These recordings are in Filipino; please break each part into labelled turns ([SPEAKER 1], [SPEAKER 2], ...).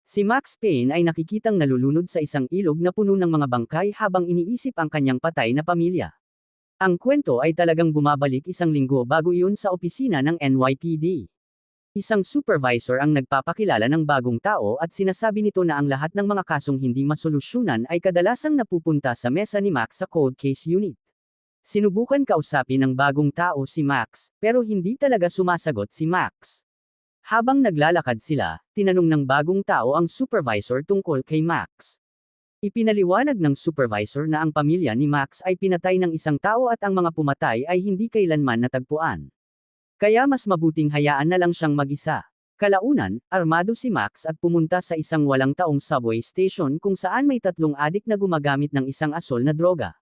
[SPEAKER 1] Si Max Payne ay nakikitang nalulunod sa isang ilog na puno ng mga bangkay habang iniisip ang kanyang patay na pamilya. Ang kwento ay talagang bumabalik isang linggo bago iyon sa opisina ng NYPD. Isang supervisor ang nagpapakilala ng bagong tao at sinasabi nito na ang lahat ng mga kasong hindi masolusyunan ay kadalasang napupunta sa mesa ni Max sa Cold Case Unit. Sinubukan kausapin ng bagong tao si Max, pero hindi talaga sumasagot si Max. Habang naglalakad sila, tinanong ng bagong tao ang supervisor tungkol kay Max. Ipinaliwanag ng supervisor na ang pamilya ni Max ay pinatay ng isang tao at ang mga pumatay ay hindi kailanman natagpuan. Kaya mas mabuting hayaan na lang siyang mag-isa. Kalaunan, armado si Max at pumunta sa isang walang taong subway station kung saan may tatlong adik na gumagamit ng isang asol na droga.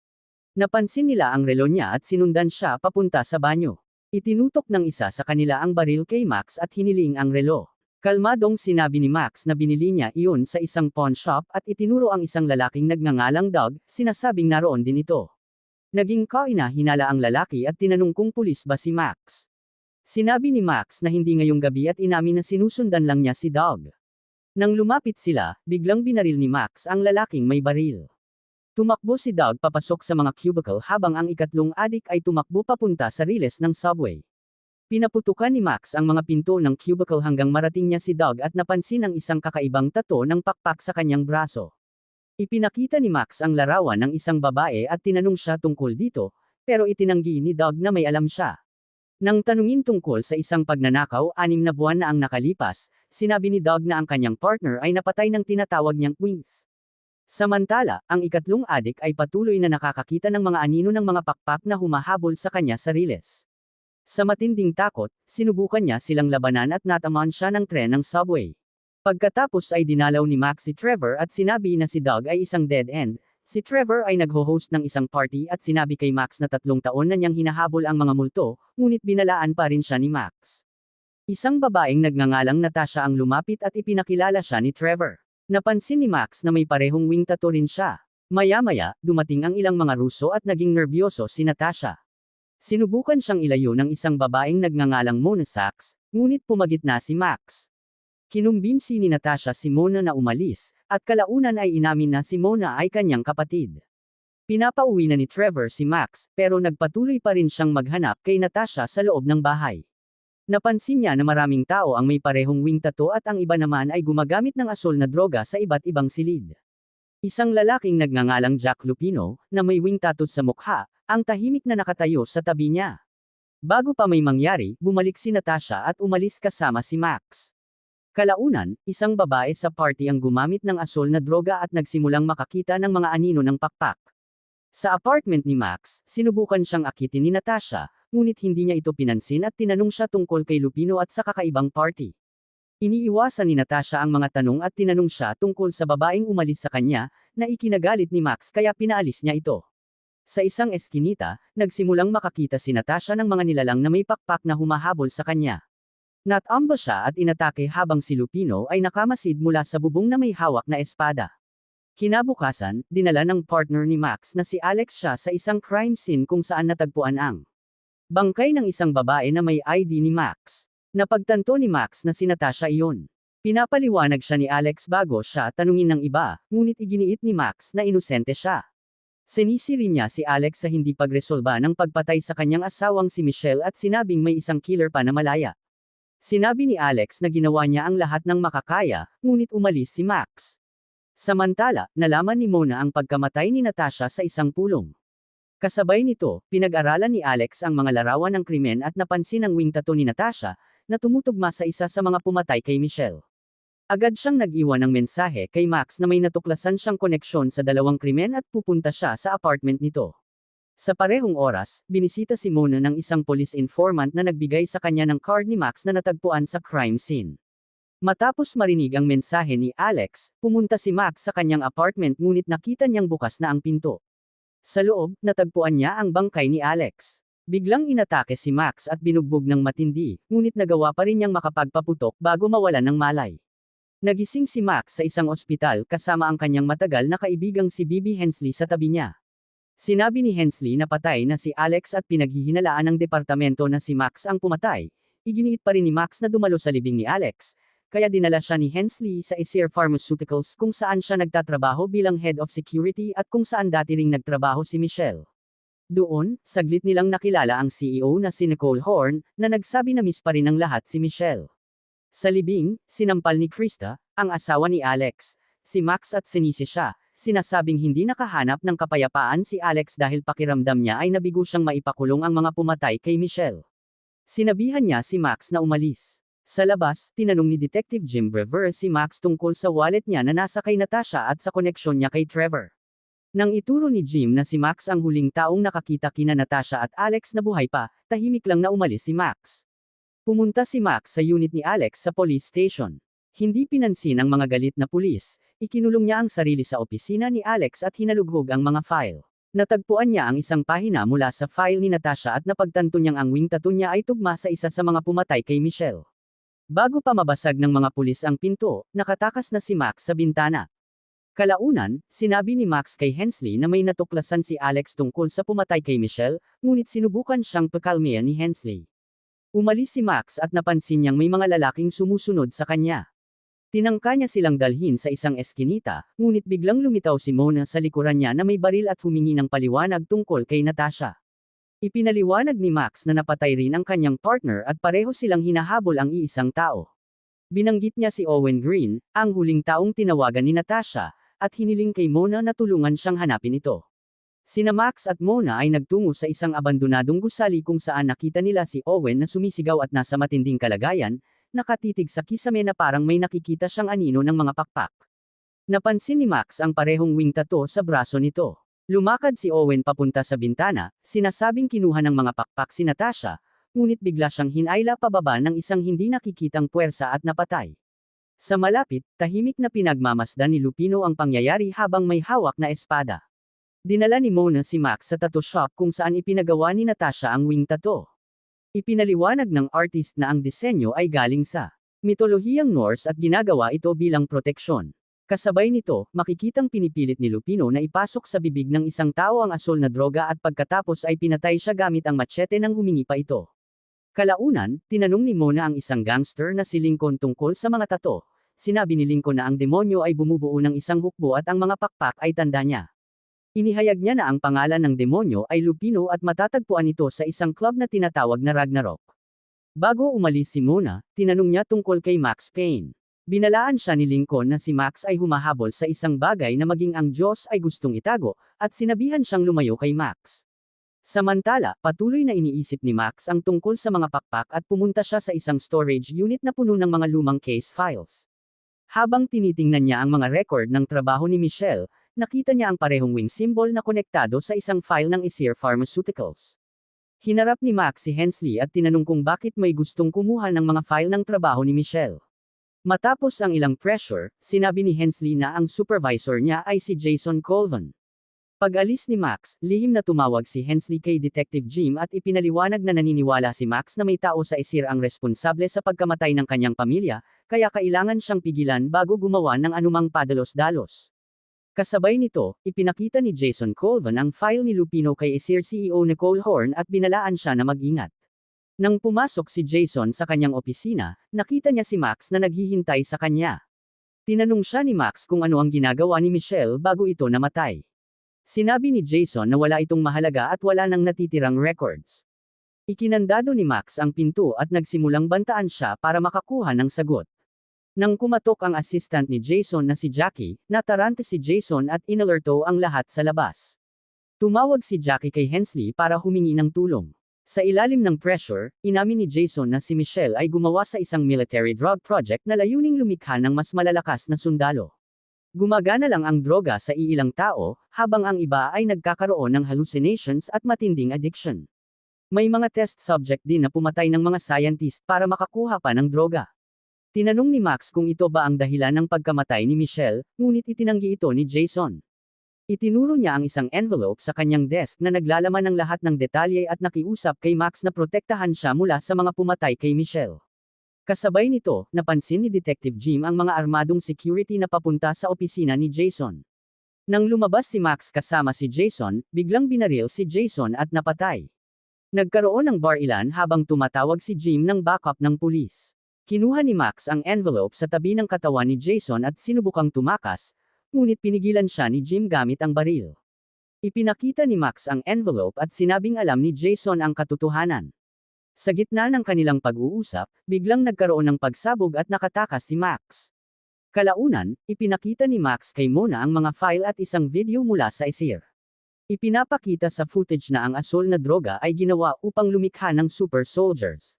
[SPEAKER 1] Napansin nila ang relo niya at sinundan siya papunta sa banyo. Itinutok ng isa sa kanila ang baril kay Max at hiniling ang relo. Kalmadong sinabi ni Max na binili niya iyon sa isang pawn shop at itinuro ang isang lalaking nagngangalang Doug, sinasabing naroon din ito. Naging kaina-hinala ang lalaki at tinanong kung pulis ba si Max. Sinabi ni Max na hindi ngayong gabi at inamin na sinusundan lang niya si Doug. Nang lumapit sila, biglang binaril ni Max ang lalaking may baril. Tumakbo si Doug papasok sa mga cubicle habang ang ikatlong adik ay tumakbo papunta sa riles ng subway. Pinaputukan ni Max ang mga pinto ng cubicle hanggang marating niya si Doug at napansin ang isang kakaibang tato ng pakpak sa kanyang braso. Ipinakita ni Max ang larawan ng isang babae at tinanong siya tungkol dito, pero itinanggi ni Doug na may alam siya. Nang tanungin tungkol sa isang pagnanakaw 6 na buwan na ang nakalipas, sinabi ni Doug na ang kanyang partner ay napatay ng tinatawag niyang wings. Samantala, ang ikatlong adik ay patuloy na nakakakita ng mga anino ng mga pakpak na humahabol sa kanya sa riles. Sa matinding takot, sinubukan niya silang labanan at natamaan siya ng tren ng subway. Pagkatapos ay dinalaw ni Max si Trevor at sinabi na si Doug ay isang dead end. Si Trevor ay nagho-host ng isang party at sinabi kay Max na 3 taon na niyang hinahabol ang mga multo, ngunit binalaan pa rin siya ni Max. Isang babaeng nagngangalang Natasha ang lumapit at ipinakilala siya ni Trevor. Napansin ni Max na may parehong wing tattoo rin siya. Maya-maya, dumating ang ilang mga Ruso at naging nerbiyoso si Natasha. Sinubukan siyang ilayo ng isang babaeng nagngangalang Mona Sachs, ngunit pumagitna si Max. Kinumbinsi ni Natasha si Mona na umalis, at kalaunan ay inamin na si Mona ay kanyang kapatid. Pinapauwi na ni Trevor si Max, pero nagpatuloy pa rin siyang maghanap kay Natasha sa loob ng bahay. Napansin niya na maraming tao ang may parehong wing tattoo at ang iba naman ay gumagamit ng asol na droga sa iba't ibang silid. Isang lalaking nagngangalang Jack Lupino, na may wing tattoo sa mukha, ang tahimik na nakatayo sa tabi niya. Bago pa may mangyari, bumalik si Natasha at umalis kasama si Max. Kalaunan, isang babae sa party ang gumamit ng asol na droga at nagsimulang makakita ng mga anino ng pakpak. Sa apartment ni Max, sinubukan siyang akitin ni Natasha, ngunit hindi niya ito pinansin at tinanong siya tungkol kay Lupino at sa kakaibang party. Iniiwasan ni Natasha ang mga tanong at tinanong siya tungkol sa babaeng umalis sa kanya, na ikinagalit ni Max kaya pinaalis niya ito. Sa isang eskinita, nagsimulang makakita si Natasha ng mga nilalang na may pakpak na humahabol sa kanya. Natamba siya at inatake habang si Lupino ay nakamasid mula sa bubong na may hawak na espada. Kinabukasan, dinala ng partner ni Max na si Alex siya sa isang crime scene kung saan natagpuan ang bangkay ng isang babae na may ID ni Max. Napagtanto ni Max na si Natasha iyon. Pinapaliwanag siya ni Alex bago siya tanungin ng iba, ngunit iginiit ni Max na inosente siya. Sinisiri niya si Alex sa hindi pagresolba ng pagpatay sa kanyang asawang si Michelle at sinabing may isang killer pa na malaya. Sinabi ni Alex na ginawa niya ang lahat ng makakaya, ngunit umalis si Max. Samantala, nalaman ni Mona ang pagkamatay ni Natasha sa isang pulong. Kasabay nito, pinag-aralan ni Alex ang mga larawan ng krimen at napansin ang wing tattoo ni Natasha, na tumutugma sa isa sa mga pumatay kay Michelle. Agad siyang nag-iwan ng mensahe kay Max na may natuklasan siyang koneksyon sa dalawang krimen at pupunta siya sa apartment nito. Sa parehong oras, binisita si Mona ng isang police informant na nagbigay sa kanya ng card ni Max na natagpuan sa crime scene. Matapos marinig ang mensahe ni Alex, pumunta si Max sa kanyang apartment ngunit nakita niyang bukas na ang pinto. Sa loob, natagpuan niya ang bangkay ni Alex. Biglang inatake si Max at binugbog ng matindi, ngunit nagawa pa rin niyang makapagpaputok bago mawalan ng malay. Nagising si Max sa isang ospital kasama ang kanyang matagal na kaibigang si Bibi Hensley sa tabi niya. Sinabi ni Hensley na patay na si Alex at pinaghihinalaan ng departamento na si Max ang pumatay. Iginiit pa rin ni Max na dumalo sa libing ni Alex, kaya dinala siya ni Hensley sa Acer Pharmaceuticals kung saan siya nagtatrabaho bilang Head of Security at kung saan dati ring nagtrabaho si Michelle. Doon, saglit nilang nakilala ang CEO na si Nicole Horn, na nagsabi na miss pa rin ng lahat si Michelle. Sa libing, sinampal ni Krista, ang asawa ni Alex, si Max at sinisi siya, sinasabing hindi nakahanap ng kapayapaan si Alex dahil pakiramdam niya ay nabigo siyang maipakulong ang mga pumatay kay Michelle. Sinabihan niya si Max na umalis. Sa labas, tinanong ni Detective Jim Brewer si Max tungkol sa wallet niya na nasa kay Natasha at sa koneksyon niya kay Trevor. Nang ituro ni Jim na si Max ang huling taong nakakita kina Natasha at Alex na buhay pa, tahimik lang na umalis si Max. Pumunta si Max sa unit ni Alex sa police station. Hindi pinansin ang mga galit na pulis, ikinulong niya ang sarili sa opisina ni Alex at hinalughog ang mga file. Natagpuan niya ang isang pahina mula sa file ni Natasha at napagtanto niyang ang wing tattoo niya ay tugma sa isa sa mga pumatay kay Michelle. Bago pa mabasag ng mga pulis ang pinto, nakatakas na si Max sa bintana. Kalaunan, sinabi ni Max kay Hensley na may natuklasan si Alex tungkol sa pumatay kay Michelle, ngunit sinubukan siyang pakalmayan ni Hensley. Umalis si Max at napansin niyang may mga lalaking sumusunod sa kanya. Tinangka niya silang dalhin sa isang eskinita, ngunit biglang lumitaw si Mona sa likuran niya na may baril at humingi ng paliwanag tungkol kay Natasha. Ipinaliwanag ni Max na napatay rin ang kanyang partner at pareho silang hinahabol ang iisang tao. Binanggit niya si Owen Green, ang huling taong tinawagan ni Natasha, at hiniling kay Mona na tulungan siyang hanapin ito. Sina Max at Mona ay nagtungo sa isang abandonadong gusali kung saan nakita nila si Owen na sumisigaw at nasa matinding kalagayan, nakatitig sa kisame na parang may nakikita siyang anino ng mga pakpak. Napansin ni Max ang parehong wing tattoo sa braso nito. Lumakad si Owen papunta sa bintana, sinasabing kinuha ng mga pakpak si Natasha, ngunit bigla siyang hinayla pababa ng isang hindi nakikitang puwersa at napatay. Sa malapit, tahimik na pinagmamasdan ni Lupino ang pangyayari habang may hawak na espada. Dinala ni Mona si Max sa tattoo shop kung saan ipinagawa ni Natasha ang wing tattoo. Ipinaliwanag ng artist na ang disenyo ay galing sa mitolohiyang Norse at ginagawa ito bilang proteksyon. Kasabay nito, makikitang pinipilit ni Lupino na ipasok sa bibig ng isang tao ang asul na droga at pagkatapos ay pinatay siya gamit ang machete nang humingi pa ito. Kalaunan, tinanong ni Mona ang isang gangster na si Lincoln tungkol sa mga tato. Sinabi ni Lincoln na ang demonyo ay bumubuo ng isang hukbo at ang mga pakpak ay tanda niya. Inihayag niya na ang pangalan ng demonyo ay Lupino at matatagpuan ito sa isang club na tinatawag na Ragnarok. Bago umalis si Mona, tinanong niya tungkol kay Max Payne. Binalaan siya ni Lincoln na si Max ay humahabol sa isang bagay na maging ang Diyos ay gustong itago, at sinabihan siyang lumayo kay Max. Samantala, patuloy na iniisip ni Max ang tungkol sa mga pakpak at pumunta siya sa isang storage unit na puno ng mga lumang case files. Habang tinitingnan niya ang mga record ng trabaho ni Michelle, nakita niya ang parehong wing symbol na konektado sa isang file ng Acer Pharmaceuticals. Hinarap ni Max si Hensley at tinanong kung bakit may gustong kumuha ng mga file ng trabaho ni Michelle. Matapos ang ilang pressure, sinabi ni Hensley na ang supervisor niya ay si Jason Colvin. Pag-alis ni Max, lihim na tumawag si Hensley kay Detective Jim at ipinaliwanag na naniniwala si Max na may tao sa Acer ang responsable sa pagkamatay ng kanyang pamilya, kaya kailangan siyang pigilan bago gumawa ng anumang padalos-dalos. Kasabay nito, ipinakita ni Jason Colvin ang file ni Lupino kay Acer CEO Nicole Horn at binalaan siya na mag-ingat. Nang pumasok si Jason sa kanyang opisina, nakita niya si Max na naghihintay sa kanya. Tinanong siya ni Max kung ano ang ginagawa ni Michelle bago ito namatay. Sinabi ni Jason na wala itong mahalaga at wala nang natitirang records. Ikinandado ni Max ang pinto at nagsimulang bantaan siya para makakuha ng sagot. Nang kumatok ang assistant ni Jason na si Jackie, natarante si Jason at inalerto ang lahat sa labas. Tumawag si Jackie kay Hensley para humingi ng tulong. Sa ilalim ng pressure, inamin ni Jason na si Michelle ay gumawa sa isang military drug project na layuning lumikha ng mas malalakas na sundalo. Gumagana lang ang droga sa iilang tao, habang ang iba ay nagkakaroon ng hallucinations at matinding addiction. May mga test subject din na pumatay ng mga scientist para makakuha pa ng droga. Tinanong ni Max kung ito ba ang dahilan ng pagkamatay ni Michelle, ngunit itinanggi ito ni Jason. Itinuro niya ang isang envelope sa kanyang desk na naglalaman ng lahat ng detalye at nakiusap kay Max na protektahan siya mula sa mga pumatay kay Michelle. Kasabay nito, napansin ni Detective Jim ang mga armadong security na papunta sa opisina ni Jason. Nang lumabas si Max kasama si Jason, biglang binaril si Jason at napatay. Nagkaroon ng bar-ilan habang tumatawag si Jim ng backup ng pulis. Kinuha ni Max ang envelope sa tabi ng katawan ni Jason at sinubukang tumakas, ngunit pinigilan siya ni Jim gamit ang baril. Ipinakita ni Max ang envelope at sinabing alam ni Jason ang katotohanan. Sa gitna ng kanilang pag-uusap, biglang nagkaroon ng pagsabog at nakatakas si Max. Kalaunan, ipinakita ni Max kay Mona ang mga file at isang video mula sa ISIR. Ipinapakita sa footage na ang asol na droga ay ginawa upang lumikha ng super soldiers.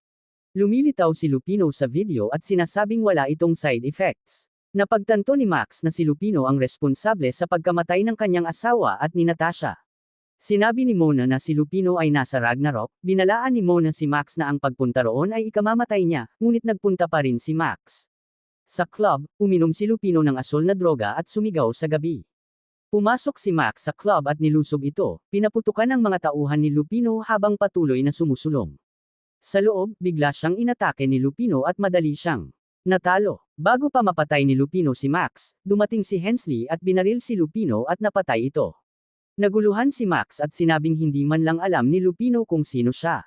[SPEAKER 1] Lumilitaw si Lupino sa video at sinasabing wala itong side effects. Napagtanto ni Max na si Lupino ang responsable sa pagkamatay ng kanyang asawa at ni Natasha. Sinabi ni Mona na si Lupino ay nasa Ragnarok, binalaan ni Mona si Max na ang pagpunta roon ay ikamamatay niya, ngunit nagpunta pa rin si Max. Sa club, uminom si Lupino ng asol na droga at sumigaw sa gabi. Pumasok si Max sa club at nilusog ito, pinaputukan ang mga tauhan ni Lupino habang patuloy na sumusulong. Sa loob, bigla siyang inatake ni Lupino at madali siyang natalo. Bago pa mapatay ni Lupino si Max, dumating si Hensley at binaril si Lupino at napatay ito. Naguluhan si Max at sinabing hindi man lang alam ni Lupino kung sino siya.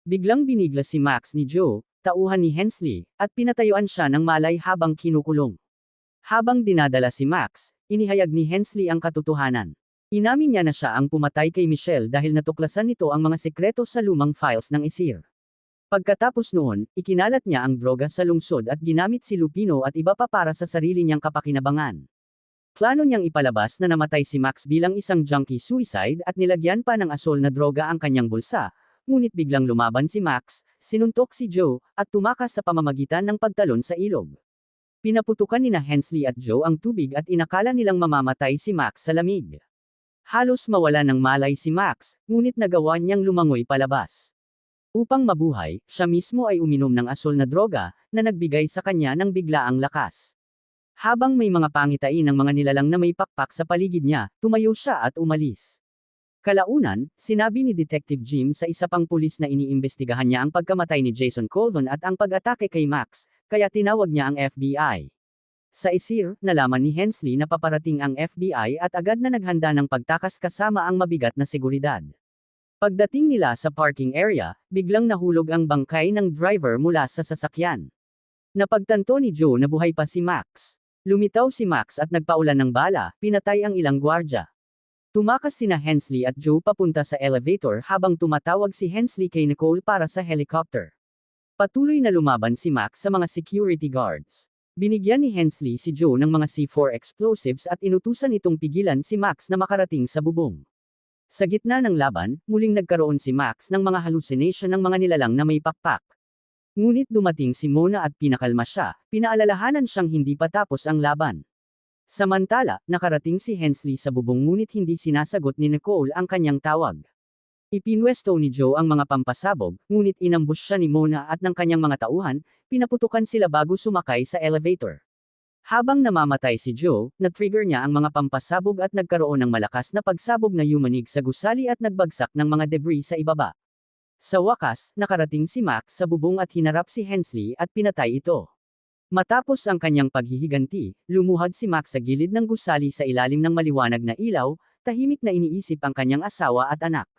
[SPEAKER 1] Biglang binigla si Max ni Joe, tauhan ni Hensley, at pinatayuan siya ng malay habang kinukulong. Habang dinadala si Max, inihayag ni Hensley ang katotohanan. Inamin niya na siya ang pumatay kay Michelle dahil natuklasan nito ang mga sekreto sa lumang files ng ISIR. Pagkatapos noon, ikinalat niya ang droga sa lungsod at ginamit si Lupino at iba pa para sa sarili niyang kapakinabangan. Plano niyang ipalabas na namatay si Max bilang isang junkie suicide at nilagyan pa ng asol na droga ang kanyang bulsa, ngunit biglang lumaban si Max, sinuntok si Joe, at tumakas sa pamamagitan ng pagtalon sa ilog. Pinaputukan nina Hensley at Joe ang tubig at inakala nilang mamamatay si Max sa lamig. Halos mawala ng malay si Max, ngunit nagawa niyang lumangoy palabas. Upang mabuhay, siya mismo ay uminom ng asol na droga, na nagbigay sa kanya ng biglaang lakas. Habang may mga pangitain ng mga nilalang na may pakpak sa paligid niya, tumayo siya at umalis. Kalaunan, sinabi ni Detective Jim sa isa pang pulis na iniimbestigahan niya ang pagkamatay ni Jason Colvin at ang pag-atake kay Max, kaya tinawag niya ang FBI. Sa ISIR, nalaman ni Hensley na paparating ang FBI at agad na naghanda ng pagtakas kasama ang mabigat na seguridad. Pagdating nila sa parking area, biglang nahulog ang bangkay ng driver mula sa sasakyan. Napagtanto ni Joe na buhay pa si Max. Lumitaw si Max at nagpaulan ng bala, pinatay ang ilang gwardya. Tumakas sina Hensley at Joe papunta sa elevator habang tumatawag si Hensley kay Nicole para sa helicopter. Patuloy na lumaban si Max sa mga security guards. Binigyan ni Hensley si Joe ng mga C4 explosives at inutusan itong pigilan si Max na makarating sa bubong. Sa gitna ng laban, muling nagkaroon si Max ng mga hallucination ng mga nilalang na may pakpak. Ngunit dumating si Mona at pinakalma siya, pinaalalahanan siyang hindi pa tapos ang laban. Samantala, nakarating si Hensley sa bubong ngunit hindi sinasagot ni Nicole ang kanyang tawag. Ipinwesto ni Joe ang mga pampasabog, ngunit inambush siya ni Mona at ng kanyang mga tauhan, pinaputukan sila bago sumakay sa elevator. Habang namamatay si Joe, na-trigger niya ang mga pampasabog at nagkaroon ng malakas na pagsabog na yumanig sa gusali at nagbagsak ng mga debris sa ibaba. Sa wakas, nakarating si Max sa bubong at hinarap si Hensley at pinatay ito. Matapos ang kanyang paghihiganti, lumuhad si Max sa gilid ng gusali sa ilalim ng maliwanag na ilaw, tahimik na iniisip ang kanyang asawa at anak.